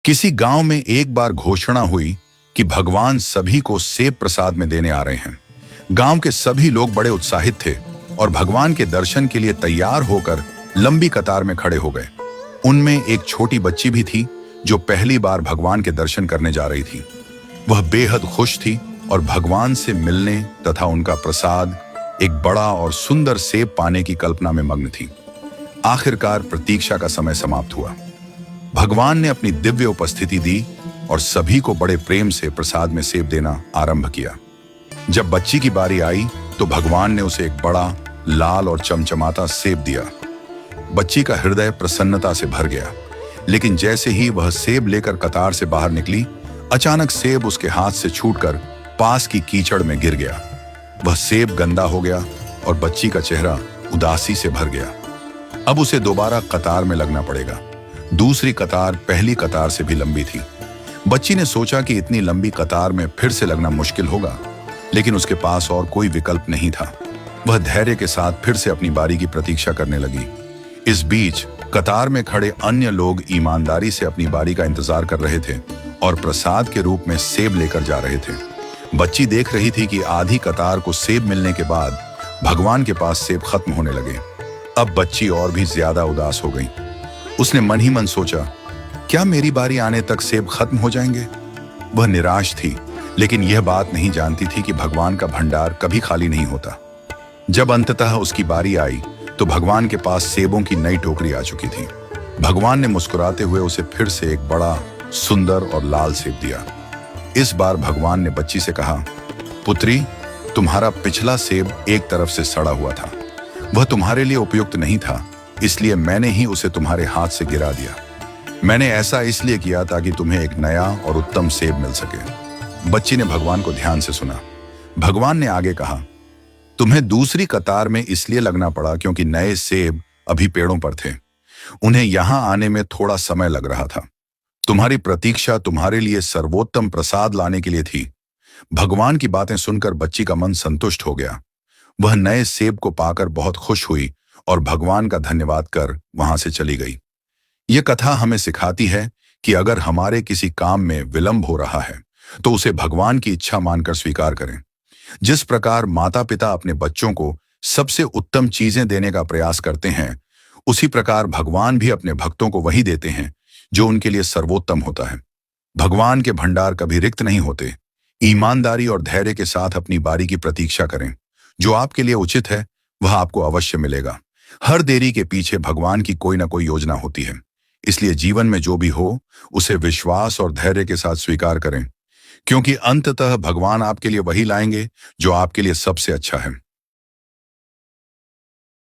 किसी गांव में एक बार घोषणा हुई कि भगवान सभी को सेब प्रसाद में देने आ रहे हैं। गांव के सभी लोग बड़े उत्साहित थे और भगवान के दर्शन के लिए तैयार होकर लंबी कतार में खड़े हो गए। उनमें एक छोटी बच्ची भी थी जो पहली बार भगवान के दर्शन करने जा रही थी। वह बेहद खुश थी और भगवान से मिलने तथा उनका प्रसाद, एक बड़ा और सुंदर सेब पाने की कल्पना में मग्न थी। आखिरकार प्रतीक्षा का समय समाप्त हुआ। भगवान ने अपनी दिव्य उपस्थिति दी और सभी को बड़े प्रेम से प्रसाद में सेब देना आरंभ किया। जब बच्ची की बारी आई तो भगवान ने उसे एक बड़ा, लाल और चमचमाता सेब दिया। बच्ची का हृदय प्रसन्नता से भर गया, लेकिन जैसे ही वह सेब लेकर कतार से बाहर निकली, अचानक सेब उसके हाथ से छूटकर पास की कीचड़ में गिर गया। वह सेब गंदा हो गया और बच्ची का चेहरा उदासी से भर गया। अब उसे दोबारा कतार में लगना पड़ेगा। दूसरी कतार पहली कतार से भी लंबी थी। बच्ची ने सोचा कि इतनी लंबी कतार में फिर से लगना मुश्किल होगा, लेकिन उसके पास और कोई विकल्प नहीं था। वह धैर्य के साथ फिर से अपनी बारी की प्रतीक्षा करने लगी। इस बीच कतार में खड़े अन्य लोग ईमानदारी से अपनी बारी का इंतजार कर रहे थे और प्रसाद के रूप में सेब लेकर जा रहे थे। बच्ची देख रही थी कि आधी कतार को सेब मिलने के बाद भगवान के पास सेब खत्म होने लगे। अब बच्ची और भी ज्यादा उदास हो गई। उसने मन ही मन सोचा, क्या मेरी बारी आने तक सेब खत्म हो जाएंगे? वह निराश थी, लेकिन यह बात नहीं जानती थी कि भगवान का भंडार कभी खाली नहीं होता। जब अंततः उसकी बारी आई तो भगवान के पास सेबों की नई टोकरी आ चुकी थी। भगवान ने मुस्कुराते हुए उसे फिर से एक बड़ा, सुंदर और लाल सेब दिया। इस बार भगवान ने बच्ची से कहा, पुत्री, तुम्हारा पिछला सेब एक तरफ से सड़ा हुआ था। वह तुम्हारे लिए उपयुक्त नहीं था, इसलिए मैंने ही उसे तुम्हारे हाथ से गिरा दिया। मैंने ऐसा इसलिए किया ताकि तुम्हें एक नया और उत्तम सेब मिल सके। बच्ची ने भगवान को ध्यान से सुना। भगवान ने आगे कहा, तुम्हें दूसरी कतार में इसलिए लगना पड़ा क्योंकि नए सेब अभी पेड़ों पर थे। उन्हें यहां आने में थोड़ा समय लग रहा था। तुम्हारी प्रतीक्षा तुम्हारे लिए सर्वोत्तम प्रसाद लाने के लिए थी। भगवान की बातें सुनकर बच्ची का मन संतुष्ट हो गया। वह नए सेब को पाकर बहुत खुश हुई और भगवान का धन्यवाद कर वहां से चली गई। यह कथा हमें सिखाती है कि अगर हमारे किसी काम में विलंब हो रहा है तो उसे भगवान की इच्छा मानकर स्वीकार करें। जिस प्रकार माता पिता अपने बच्चों को सबसे उत्तम चीजें देने का प्रयास करते हैं, उसी प्रकार भगवान भी अपने भक्तों को वही देते हैं जो उनके लिए सर्वोत्तम होता है। भगवान के भंडार कभी रिक्त नहीं होते। ईमानदारी और धैर्य के साथ अपनी बारी की प्रतीक्षा करें। जो आपके लिए उचित है वह आपको अवश्य मिलेगा। हर देरी के पीछे भगवान की कोई ना कोई योजना होती है। इसलिए जीवन में जो भी हो उसे विश्वास और धैर्य के साथ स्वीकार करें, क्योंकि अंततः भगवान आपके लिए वही लाएंगे जो आपके लिए सबसे अच्छा है।